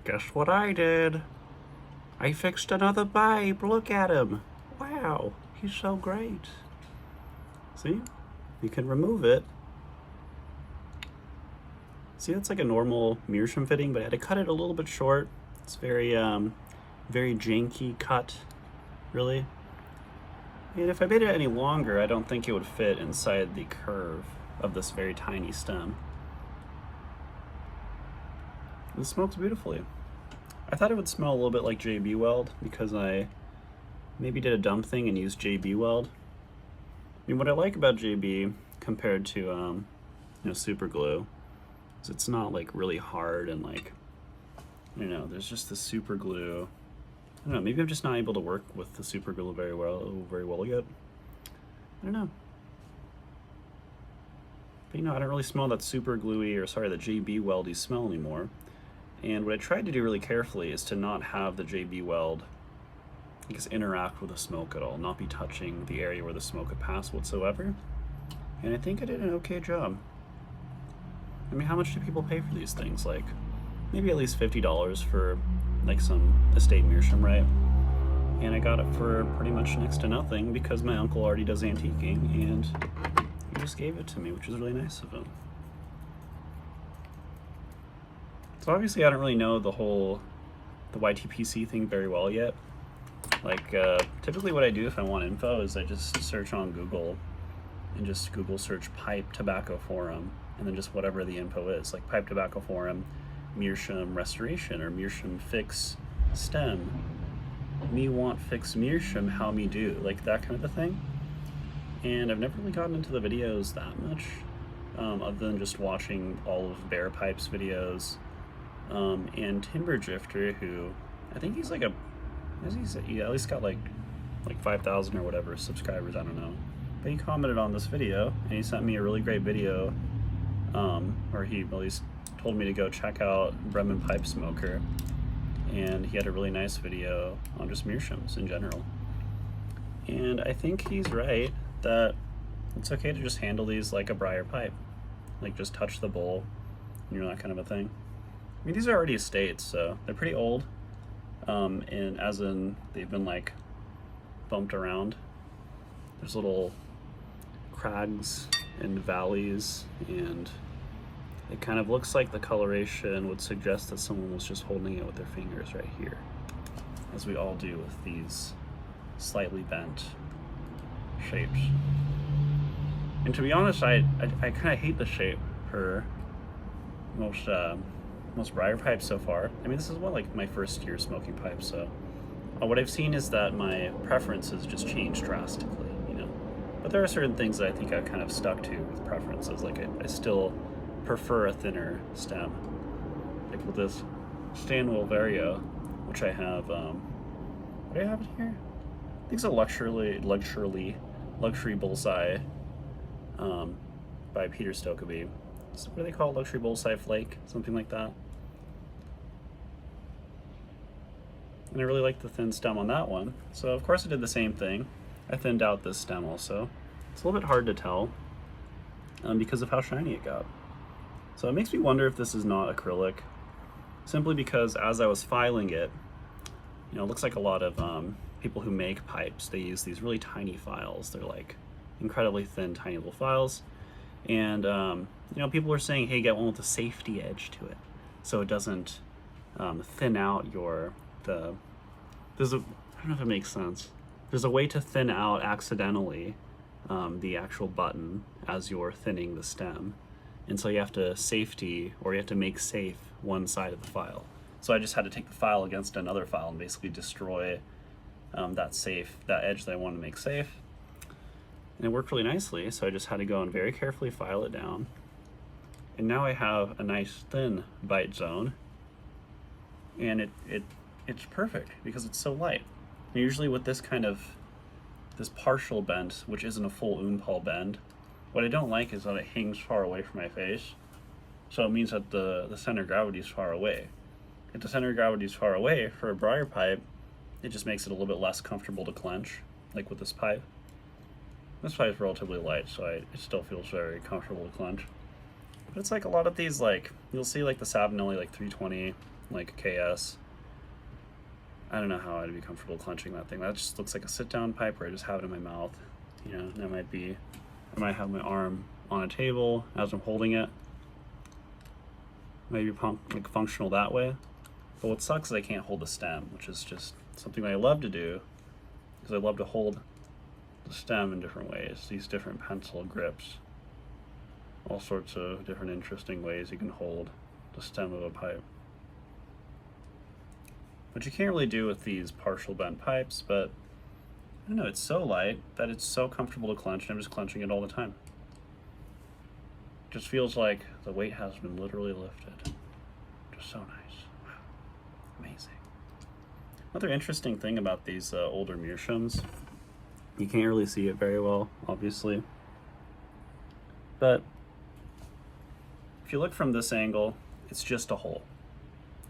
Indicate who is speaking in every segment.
Speaker 1: Guess what I did? I fixed another pipe. Look at him. Wow, he's so great. See? You can remove it. See, that's like a normal Meerschaum fitting, but I had to cut it a little bit short. It's very janky cut, really. And if I made it any longer, I don't think it would fit inside the curve of this very tiny stem. It smokes beautifully. I thought it would smell a little bit like JB Weld because I maybe did a dumb thing and used JB Weld. I mean, what I like about JB compared to super glue is it's not like really hard and like, there's just the super glue. I don't know, maybe I'm just not able to work with the super glue very well yet. I don't know. But I don't really smell that super gluey, or sorry, the JB Weldy smell anymore. And what I tried to do really carefully is to not have the JB Weld, I guess, interact with the smoke at all, not be touching the area where the smoke could pass whatsoever. And I think I did an okay job. I mean, how much do people pay for these things? Like, maybe at least $50 for like some estate Meerschaum, right? And I got it for pretty much next to nothing because my uncle already does antiquing and he just gave it to me, which is really nice of him. So obviously I don't really know the YTPC thing very well yet. Like, typically what I do if I want info is I just search on Google and just Google search pipe tobacco forum and then just whatever the info is, like pipe tobacco forum, Meerschaum restoration, or Meerschaum fix stem, me want fix Meerschaum, how me do, like that kind of a thing. And I've never really gotten into the videos that much, other than just watching all of Bear Pipe's videos, and Timber Drifter, who I think he's like he at least got like 5,000 or whatever subscribers, I don't know. But he commented on this video and he sent me a really great video, or he at least told me to go check out Bremen Pipe Smoker, and he had a really nice video on just Meerschaums in general. And I think he's right that it's okay to just handle these like a briar pipe, like just touch the bowl, that kind of a thing. I mean, these are already estates, so they're pretty old, and as in they've been like bumped around. There's little crags and valleys, and it kind of looks like the coloration would suggest that someone was just holding it with their fingers right here, as we all do with these slightly bent shapes. And to be honest, I kind of hate the shape for most briar pipes so far. I mean, this is like my first year smoking pipes, so what I've seen is that my preferences just changed drastically, But there are certain things that I think I've kind of stuck to with preferences. Like I still prefer a thinner stem. Like with this Stanwell Vario, which I have, what do I have it here? I think it's a luxury bullseye by Peter Stokkeby. So what do they call it? Luxury bullseye flake, something like that. And I really like the thin stem on that one. So of course I did the same thing. I thinned out this stem also. It's a little bit hard to tell because of how shiny it got. So it makes me wonder if this is not acrylic, simply because as I was filing it, it looks like a lot of people who make pipes, they use these really tiny files. They're like incredibly thin, tiny little files. And people are saying, hey, get one with a safety edge to it, so it doesn't thin out I don't know if it makes sense. There's a way to thin out accidentally the actual button as you're thinning the stem. And so you have to make safe one side of the file. So I just had to take the file against another file and basically destroy that edge that I wanted to make safe. And it worked really nicely, so I just had to go and very carefully file it down. And now I have a nice thin bite zone. And it's perfect because it's so light. And usually with this partial bend, which isn't a full Oonpal bend, what I don't like is that it hangs far away from my face. So it means that the center of gravity is far away. If the center of gravity is far away for a briar pipe, it just makes it a little bit less comfortable to clench, like with this pipe. This pipe is relatively light, so it still feels very comfortable to clench. But it's like a lot of these, like, you'll see like the Savinelli like 320, like KS. I don't know how I'd be comfortable clenching that thing. That just looks like a sit-down pipe where I just have it in my mouth. You know, that might be, I might have my arm on a table as I'm holding it. Maybe like functional that way. But what sucks is I can't hold the stem, which is just something that I love to do, because I love to hold the stem in different ways. These different pencil grips, all sorts of different interesting ways you can hold the stem of a pipe. Which you can't really do with these partial bent pipes, but I don't know, it's so light that it's so comfortable to clench, and I'm just clenching it all the time. It just feels like the weight has been literally lifted. Just so nice. Wow. Amazing. Another interesting thing about these older Meerschaums, you can't really see it very well, obviously, but if you look from this angle, it's just a hole.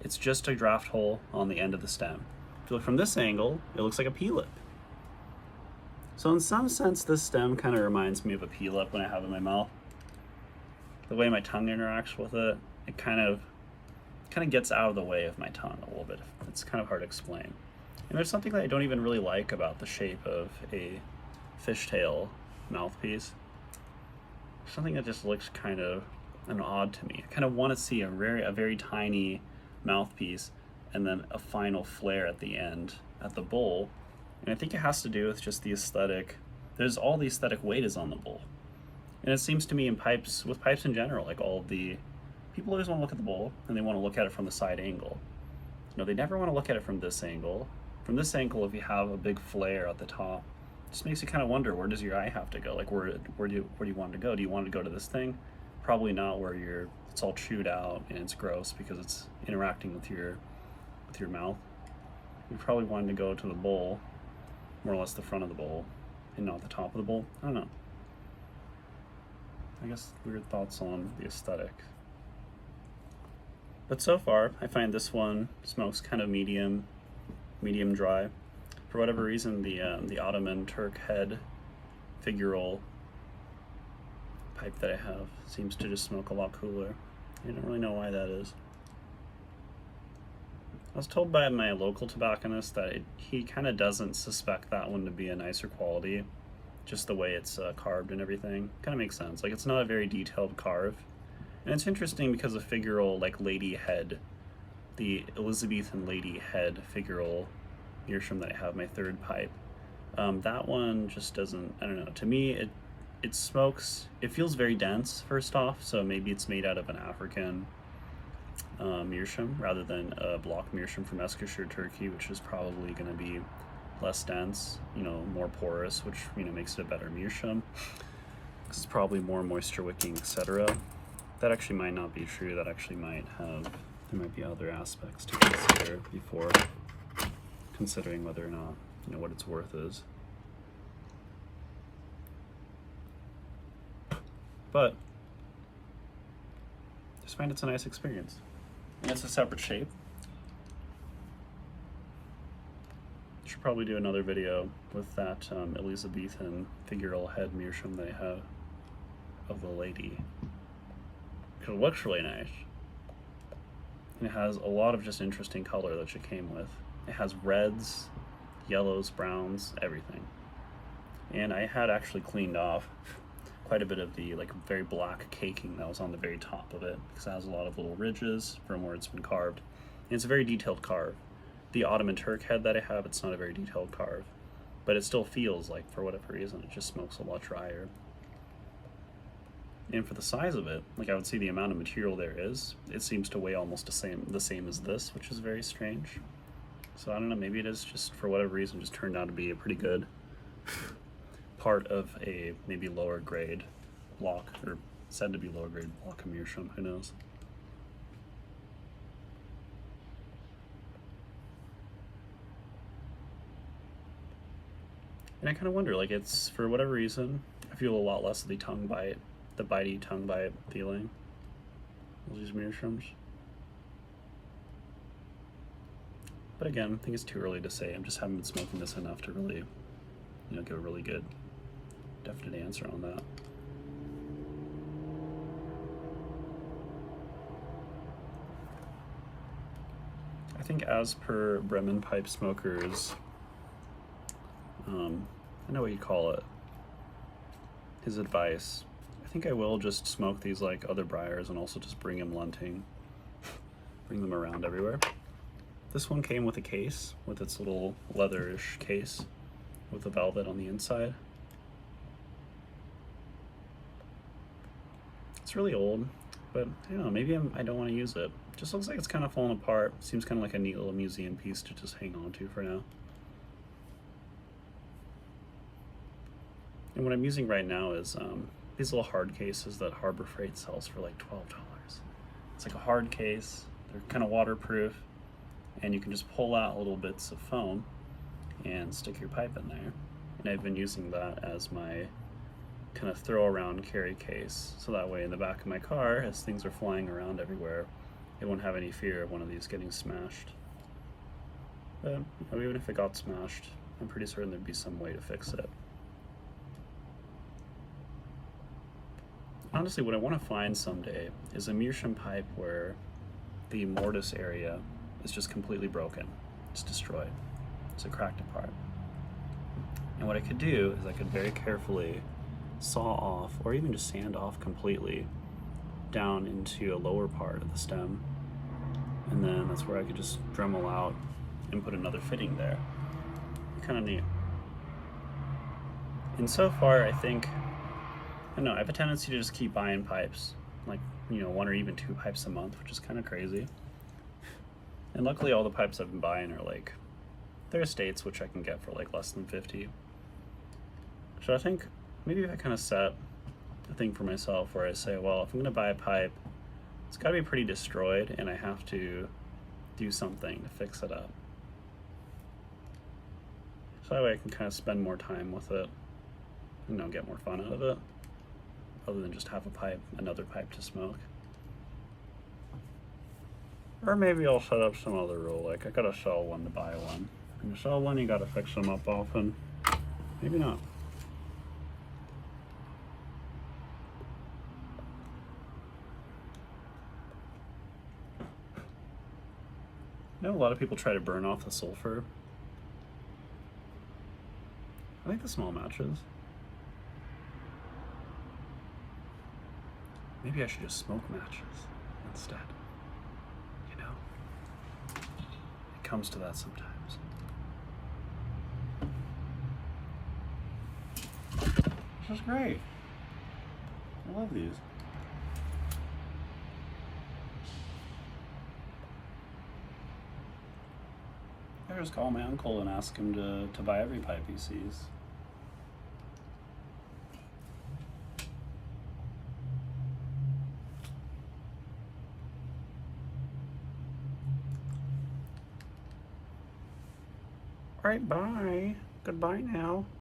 Speaker 1: It's just a draft hole on the end of the stem. If you look from this angle, it looks like a P-lip. So in some sense, this stem kind of reminds me of a P-lip when I have it in my mouth. The way my tongue interacts with it, it kind of gets out of the way of my tongue a little bit. It's kind of hard to explain. And there's something that I don't even really like about the shape of a fishtail mouthpiece. Something that just looks kind of odd to me. I kind of want to see a very tiny mouthpiece and then a final flare at the end at the bowl. And I think it has to do with just the aesthetic. There's all the aesthetic weight is on the bowl. And it seems to me in pipes, with pipes in general, like all the people always want to look at the bowl and they want to look at it from the side angle. You know, they never want to look at it from this angle. From this angle, if you have a big flare at the top, it just makes you kind of wonder, where does your eye have to go? Like where do you want it to go? Do you want it to go to this thing? Probably not where it's all chewed out and it's gross because it's interacting with your mouth. You probably wanted to go to the bowl, more or less the front of the bowl, and not the top of the bowl. I don't know. I guess weird thoughts on the aesthetic. But so far, I find this one smokes kind of medium dry. For whatever reason, the Ottoman Turk head figure roll pipe that I have seems to just smoke a lot cooler. I don't really know why that is. I was told by my local tobacconist that he kind of doesn't suspect that one to be a nicer quality, just the way it's carved and everything. Kind of makes sense. Like, it's not a very detailed carve. And it's interesting because the figural, like, lady head, the Elizabethan lady head figural Meerschaum that I have, my third pipe, that one just doesn't, I don't know, to me it smokes, it feels very dense first off, so maybe it's made out of an African Meerschaum rather than a block Meerschaum from Eskişehir, Turkey, which is probably going to be less dense, you know, more porous, which, you know, makes it a better Meerschaum. It's probably more moisture wicking, etc. That actually might not be true. That actually might have, there might be other aspects to consider before considering whether or not, you know, what its worth is. But I just find it's a nice experience. And it's a separate shape. Should probably do another video with that Elizabethan figural head Meerschaum that I have of the lady. Because it looks really nice. And it has a lot of just interesting color that she came with. It has reds, yellows, browns, everything. And I had actually cleaned off quite a bit of the like very black caking that was on the very top of it, because it has a lot of little ridges from where it's been carved. And it's a very detailed carve. The Ottoman Turk head that I have, it's not a very detailed carve, but it still feels like, for whatever reason, it just smokes a lot drier. And for the size of it, like I would see the amount of material there is, it seems to weigh almost the same as this, which is very strange. So I don't know, maybe it is just, for whatever reason, just turned out to be a pretty good part of a maybe lower grade block, or said to be lower grade block of Meerschaum, who knows. And I kind of wonder, like, it's, for whatever reason, I feel a lot less of the tongue bite, the bitey tongue bite feeling of these Meerschaums. But again, I think it's too early to say. I just haven't been smoking this enough to really, you know, give a really good, definite answer on that. I think as per Bremen pipe smokers, I know what you call it, his advice, I think I will just smoke these like other briars and also just bring him lunting, bring them around everywhere. This one came with a case, with its little leatherish case with the velvet on the inside. It's really old, but I don't know, maybe I don't want to use it. Just looks like it's kind of falling apart. Seems kind of like a neat little museum piece to just hang on to for now. And what I'm using right now is these little hard cases that Harbor Freight sells for like $12. It's like a hard case, they're kind of waterproof, and you can just pull out little bits of foam and stick your pipe in there. And I've been using that as my kind of throw around carry case, so that way in the back of my car, as things are flying around everywhere, I won't have any fear of one of these getting smashed. But you know, even if it got smashed, I'm pretty certain there'd be some way to fix it. Honestly, what I want to find someday is a Meerschaum pipe where the mortise area is just completely broken. It's destroyed. It's cracked apart. And what I could do is I could very carefully saw off, or even just sand off completely, down into a lower part of the stem. And then that's where I could just Dremel out and put another fitting there. Kind of neat. And so far, I think, I don't know, I have a tendency to just keep buying pipes, like, you know, 1 or even 2 pipes a month, which is kind of crazy. And luckily all the pipes I've been buying are like, they're estates, which I can get for like less than 50. So I think maybe if I kind of set a thing for myself where I say, well, if I'm gonna buy a pipe, it's gotta be pretty destroyed and I have to do something to fix it up. So that way I can kind of spend more time with it, you know, get more fun out of it, other than just have a pipe, another pipe to smoke. Or maybe I'll set up some other rule, like I gotta sell one to buy one. And to sell one, you gotta fix them up often. Maybe not. I know a lot of people try to burn off the sulfur. I think the small matches. Maybe I should just smoke matches instead. You know? It comes to that sometimes. This is great. I love these. I just call my uncle and ask him to buy every pipe he sees. All right, bye. Goodbye now.